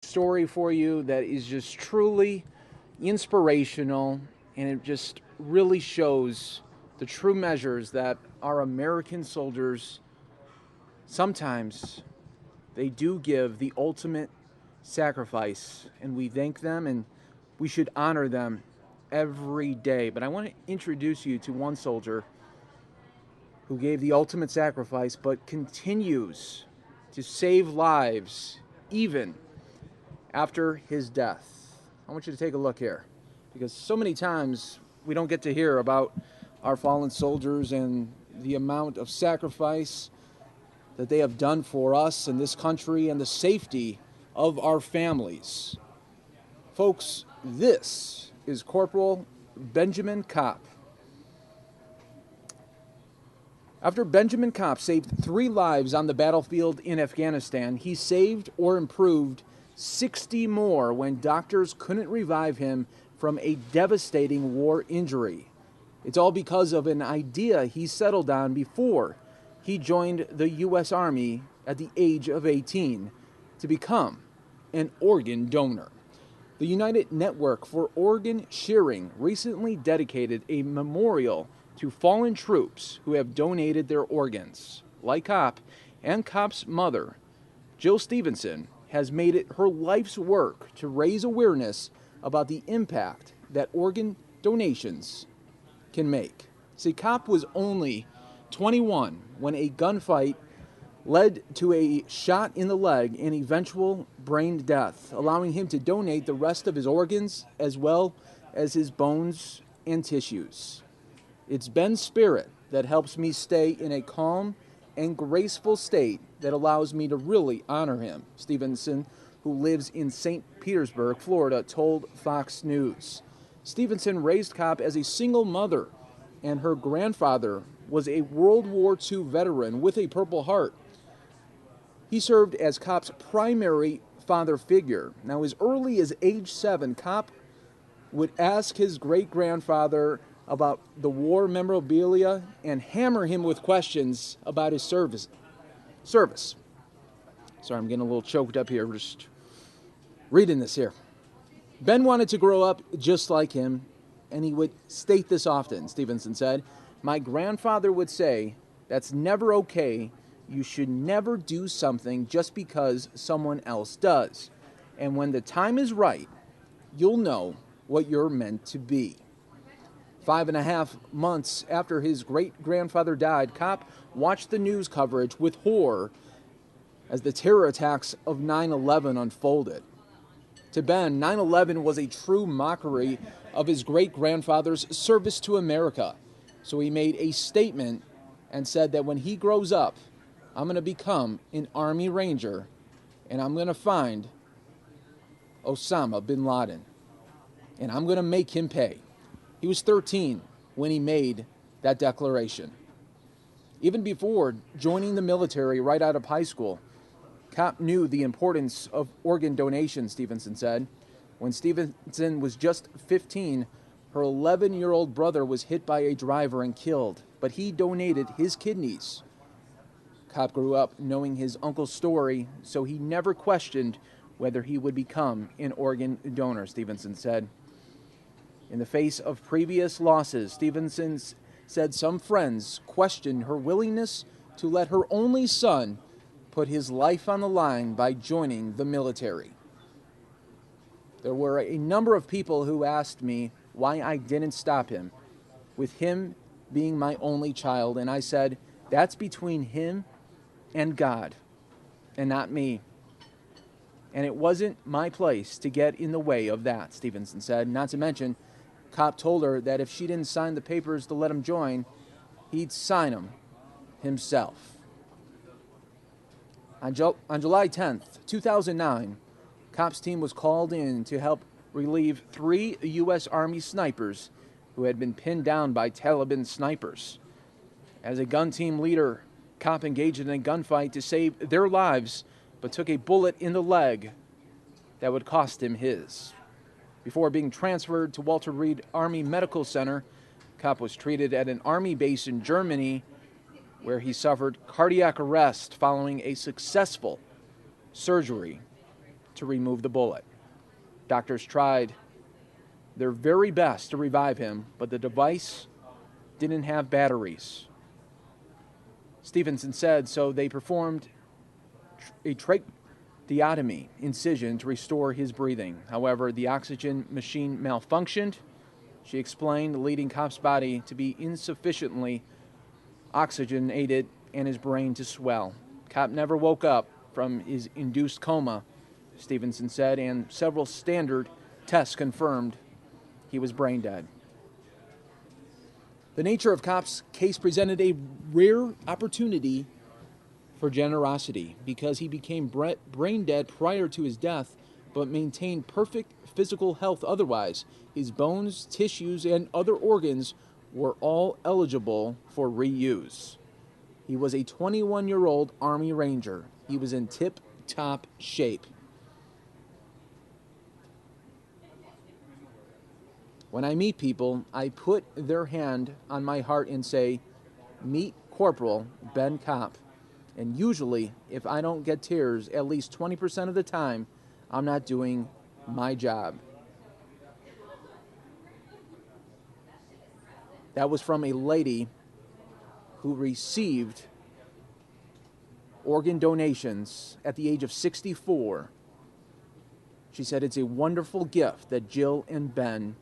story for you that is just truly inspirational, and it just really shows the true measures that our American soldiers sometimes they do give the ultimate sacrifice, and we thank them and we should honor them every day. But I want to introduce you to one soldier who gave the ultimate sacrifice but continues to save lives even after his death. I want you to take a look here, because so many times we don't get to hear about our fallen soldiers and the amount of sacrifice that they have done for us in this country and the safety of our families. Folks, this is Corporal Benjamin Kopp. After Benjamin Kopp saved 3 lives on the battlefield in Afghanistan, he saved or improved 60 more when doctors couldn't revive him from a devastating war injury. It's all because of an idea he settled on before he joined the U.S. Army at the age of 18 to become an organ donor. The United Network for Organ Sharing recently dedicated a memorial to fallen troops who have donated their organs. Like Kopp and Kopp's mother, Jill Stephenson, has made it her life's work to raise awareness about the impact that organ donations can make. See, Kopp was only 21 when a gunfight led to a shot in the leg and eventual brain death, allowing him to donate the rest of his organs as well as his bones and tissues. It's Ben's spirit that helps me stay in a calm and graceful state that allows me to really honor him, Stephenson, who lives in St. Petersburg, Florida, told Fox News. Stephenson raised Kopp as a single mother, and her grandfather was a World War II veteran with a Purple Heart. He served as Kopp's primary father figure. Now, as early as age 7, Kopp would ask his great-grandfather about the war memorabilia and hammer him with questions about his service. Sorry, I'm getting a little choked up here just reading this here. Ben wanted to grow up just like him, and he would state this often, Stephenson said. My grandfather would say, that's never okay. You should never do something just because someone else does. And when the time is right, you'll know what you're meant to be. 5.5 months after his great-grandfather died, Kopp watched the news coverage with horror as the terror attacks of 9/11 unfolded. To Ben, 9/11 was a true mockery of his great-grandfather's service to America. So he made a statement and said that when he grows up, I'm going to become an Army Ranger, and I'm going to find Osama bin Laden, and I'm going to make him pay. He was 13 when he made that declaration. Even before joining the military right out of high school, Kopp knew the importance of organ donation, Stephenson said. When Stephenson was just 15, her 11-year-old brother was hit by a driver and killed, but he donated his kidneys. Kopp grew up knowing his uncle's story, so he never questioned whether he would become an organ donor, Stephenson said. In the face of previous losses, Stephenson said some friends questioned her willingness to let her only son put his life on the line by joining the military. There were a number of people who asked me why I didn't stop him, with him being my only child, and I said, that's between him and God, and not me. And it wasn't my place to get in the way of that, Stephenson said. Not to mention, Kopp told her that if she didn't sign the papers to let him join, he'd sign them himself. On July 10th, 2009, Kopp's team was called in to help relieve 3 U.S. Army snipers who had been pinned down by Taliban snipers. As a gun team leader, Kopp engaged in a gunfight to save their lives, but took a bullet in the leg that would cost him his. Before being transferred to Walter Reed Army Medical Center, Kopp was treated at an Army base in Germany where he suffered cardiac arrest following a successful surgery to remove the bullet. Doctors tried their very best to revive him, but the device didn't have batteries. Stephenson said so they performed a tracheotomy incision to restore his breathing. However, the oxygen machine malfunctioned. She explained, leading Kopp's body to be insufficiently oxygenated and his brain to swell. Kopp never woke up from his induced coma, Stephenson said, and several standard tests confirmed he was brain dead. The nature of Kopp's case presented a rare opportunity for generosity because he became brain dead prior to his death but maintained perfect physical health otherwise. His bones, tissues, and other organs were all eligible for reuse. He was a 21-year-old Army Ranger. He was in tip-top shape. When I meet people, I put their hand on my heart and say, "Meet Corporal Ben Kopp." And usually, if I don't get tears at least 20% of the time, I'm not doing my job. That was from a lady who received organ donations at the age of 64. She said, "It's a wonderful gift that Jill and Ben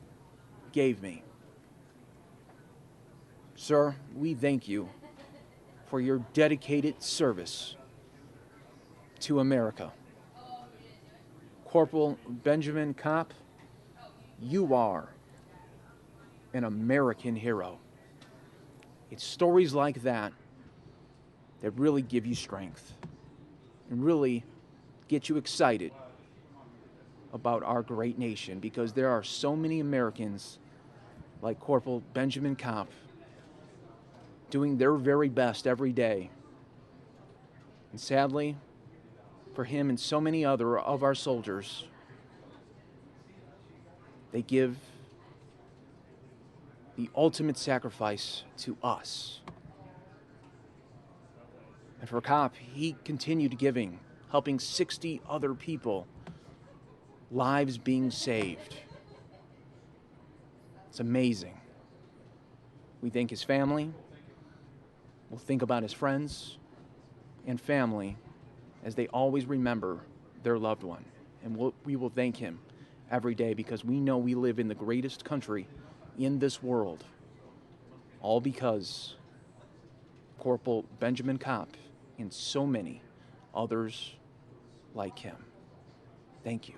gave me." Sir, we thank you for your dedicated service to America. Corporal Benjamin Kopp, you are an American hero. It's stories like that that really give you strength and really get you excited about our great nation, because there are so many Americans like Corporal Benjamin Kopp doing their very best every day. And sadly, for him and so many other of our soldiers, they give the ultimate sacrifice to us. And for Kopp, he continued giving, helping 60 other people, lives being saved. It's amazing. We thank his family. We'll think about his friends and family as they always remember their loved one. And we will thank him every day, because we know we live in the greatest country in this world, all because Corporal Benjamin Kopp and so many others like him. Thank you.